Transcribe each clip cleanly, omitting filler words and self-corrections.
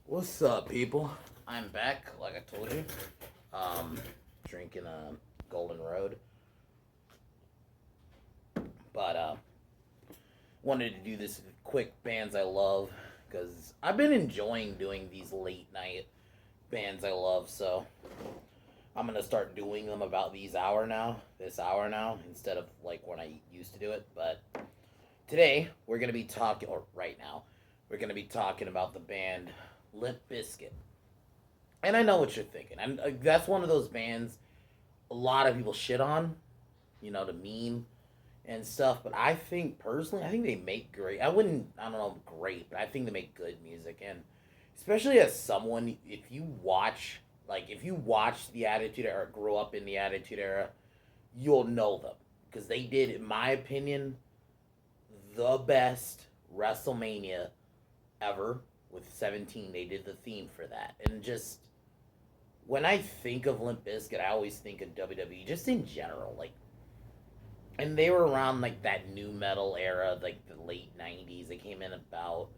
What's up, people? I'm back, like I told you. Um, Drinking a Golden Road, but wanted to do this quick bands I love because I've been enjoying doing these late night bands I love. So I'm gonna start doing them about this hour now, instead of like when I used to do it. But today we're gonna be talking, or right now, we're gonna be talking about the band Limp Bizkit. And I know what you're thinking. And that's one of those bands a lot of people shit on, the meme and stuff. But I think personally, I think they make great. I don't know, great, but I think they make good music. And especially as someone, if you watch the Attitude Era, or grew up in the Attitude Era, you'll know them because they did, in my opinion, the best WrestleMania ever with 17. They did the theme for that, and just when I think of Limp Bizkit, I always think of WWE just in general. Like, and they were around like that new metal era, like the late '90s. They came in about.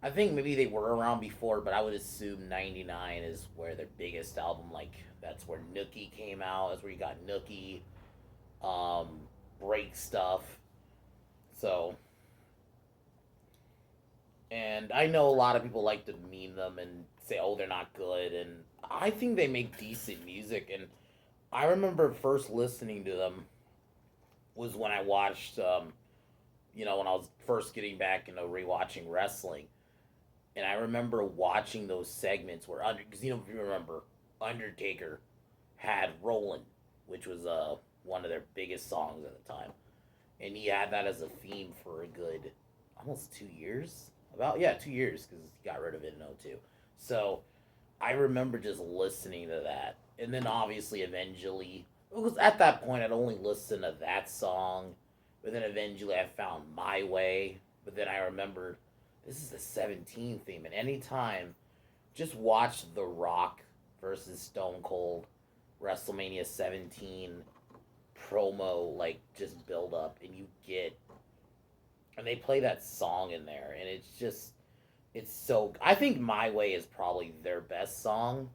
I think maybe they were around before, but I would assume '99 is where their biggest album. Like that's where Nookie came out. That's where you got Nookie, um, Break Stuff. So, and I know a lot of people like to meme them and say, "Oh, they're not good," and I think they make decent music. And I remember first listening to them was when I watched, when I was first getting back into rewatching wrestling, and I remember watching those segments where because if you remember, Undertaker had "Rollin'," which was one of their biggest songs at the time, and he had that as a theme for a good almost 2 years. About, yeah, 2 years, because he got rid of it in '02. So I remember just listening to that, and then obviously eventually, because at that point I'd only listened to that song, but then eventually I found My Way. But then I remembered this is the 17 theme, and anytime, just watch The Rock versus Stone Cold WrestleMania 17 promo, like just build up, and you get, and they play that song in there, and it's so. I think My Way is probably their best song.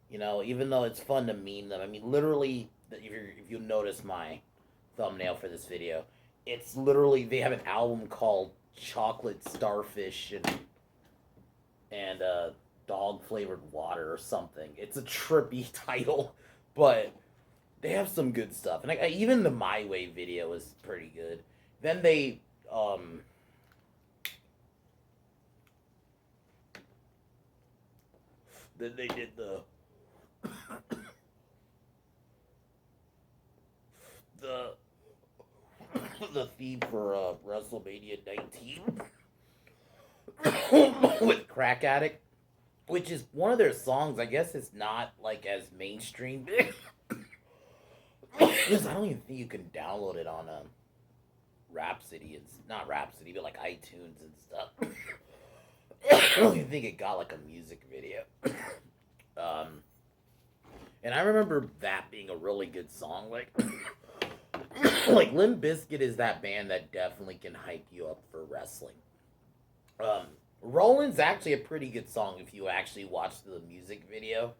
Even though it's fun to meme them. I mean, literally, if you notice my thumbnail for this video, it's literally they have an album called Chocolate Starfish and Dog Flavored Water or something. It's a trippy title, but they have some good stuff, and even the My Way video is pretty good. Then um they did the the theme for WrestleMania 19 with Crack Addict, which is one of their songs. I guess it's not like as mainstream because I don't even think you can download it on Rhapsody. It's not Rhapsody, but like iTunes and stuff. I don't even think it got like a music video. Um, and I remember that being a really good song. Like, like Limp Bizkit is that band that definitely can hype you up for wrestling. Um, Rollins actually a pretty good song if you actually watch the music video.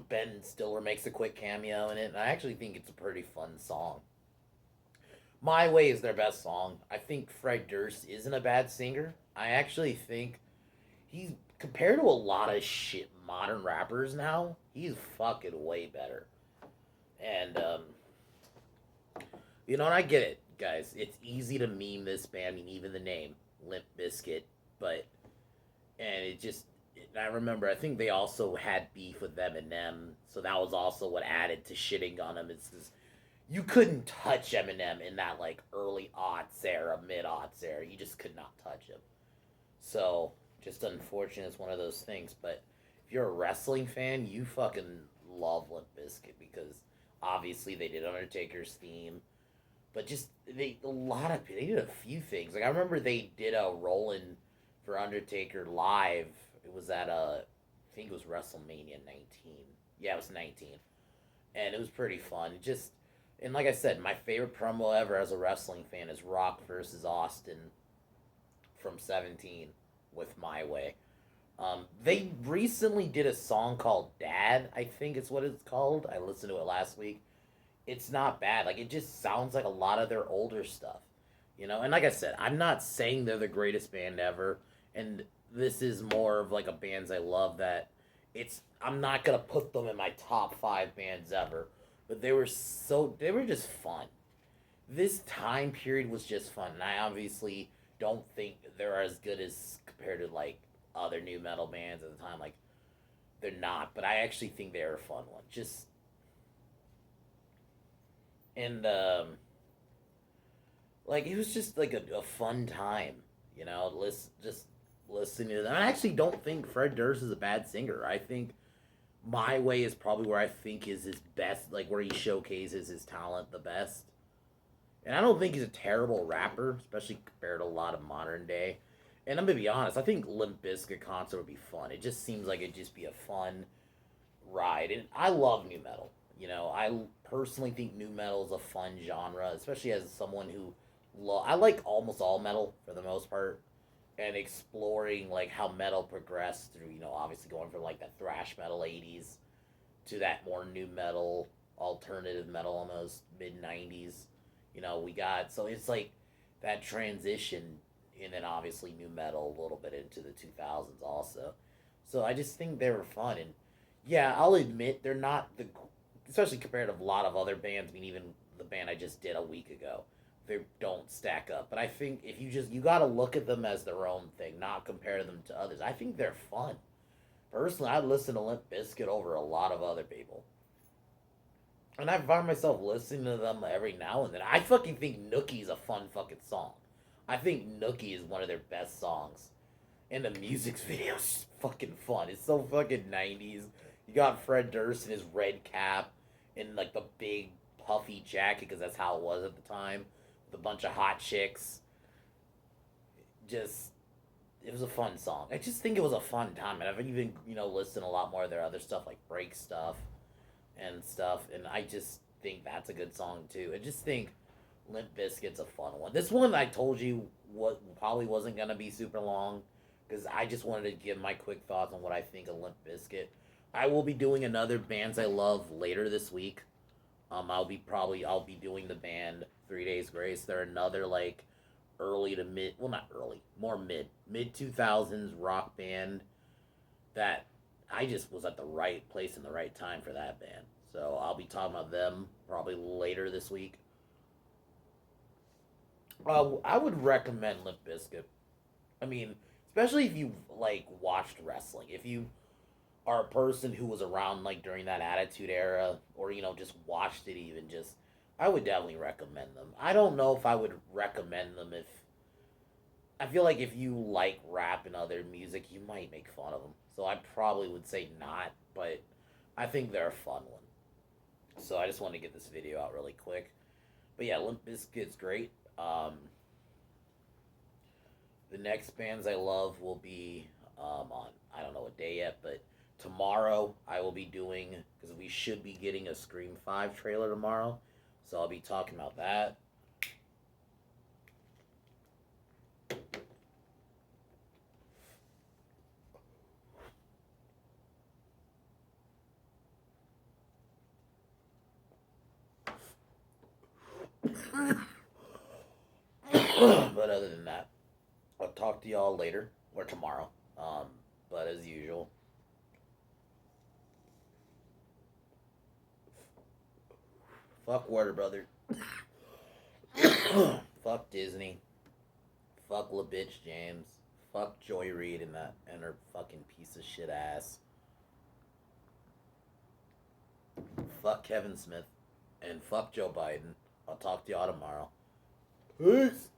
Ben Stiller makes a quick cameo in it, and I actually think it's a pretty fun song. My Way is their best song. I think Fred Durst isn't a bad singer. I actually think he's, compared to a lot of shit modern rappers now, he's fucking way better. And and I get it, guys. It's easy to meme this band. I mean, even the name Limp Bizkit, but and it just. I remember. I think they also had beef with Eminem, so that was also what added to shitting on him. It's just, you couldn't touch Eminem in that like early aughts era, mid aughts era. You just could not touch him. So just unfortunate. It's one of those things. But if you're a wrestling fan, you fucking love Limp Bizkit because obviously they did Undertaker's theme, but just they did a few things. Like I remember they did a Rollin' for Undertaker live. It was at I think it was WrestleMania 19. Yeah, it was 19, and it was pretty fun. It just, and like I said, my favorite promo ever as a wrestling fan is Rock versus Austin from 17 with My Way. They recently did a song called Dad, I think it's what it's called. I listened to it last week. It's not bad. Like, it just sounds like a lot of their older stuff. And like I said, I'm not saying they're the greatest band ever. And this is more of like a bands I love that I'm not going to put them in my top 5 bands ever. But they were just fun. This time period was just fun. And I obviously don't think they're as good as compared to like other new metal bands at the time. Like, they're not, but I actually think they're a fun one. Just and like it was just like a fun time, just listening to them. I actually don't think Fred Durst is a bad singer. I think My Way is probably where I think is his best, like where he showcases his talent the best. And I don't think he's a terrible rapper, especially compared to a lot of modern day. And I'm gonna be honest, I think Limp Bizkit concert would be fun. It just seems like it'd just be a fun ride. And I love new metal. I personally think new metal is a fun genre, especially as someone who I like almost all metal for the most part, and exploring like how metal progressed through, obviously going from like the thrash metal '80s to that more new metal, alternative metal, almost mid '90s. We got so it's like that transition, and then obviously new metal a little bit into the 2000s also. So I just think they were fun, and yeah, I'll admit they're not especially compared to a lot of other bands. I mean, even the band I just did a week ago, they don't stack up. But I think if you got to look at them as their own thing, not compare them to others. I think they're fun. Personally, I listen to Limp Bizkit over a lot of other people. And I find myself listening to them every now and then. I fucking think Nookie's a fun fucking song. I think Nookie is one of their best songs. And the music video's fucking fun. It's so fucking 90s. You got Fred Durst in his red cap and like the big puffy jacket because that's how it was at the time. With a bunch of hot chicks. Just, it was a fun song. I just think it was a fun time. And I've even, listened to a lot more of their other stuff like Break Stuff and stuff. And I just think that's a good song too. I just think Limp Bizkit's a fun one. This one I told you what probably wasn't gonna be super long because I just wanted to give my quick thoughts on what I think of Limp Bizkit. I will be doing another bands I love later this week. I'll be doing the band 3 Days Grace. They're another like early to mid, well not early, more mid 2000s rock band that I just was at the right place in the right time for that band. So I'll be talking about them probably later this week. I would recommend Limp Bizkit. I mean, especially if you like watched wrestling. If you are a person who was around like during that Attitude Era, or just watched it, even just, I would definitely recommend them. I don't know if I would recommend them if I feel like if you like rap and other music, you might make fun of them. So I probably would say not, but I think they're a fun one. So I just want to get this video out really quick. But yeah, Limp Bizkit's great. The next bands I love will be on, I don't know what day yet, but tomorrow I will be doing, because we should be getting a Scream 5 trailer tomorrow. So I'll be talking about that. But other than that, I'll talk to y'all later or tomorrow. But as usual, fuck Warner Brother. Fuck Disney. Fuck La Bitch James. Fuck Joy Reid and her fucking piece of shit ass. Fuck Kevin Smith. And fuck Joe Biden. I'll talk to y'all tomorrow. Peace.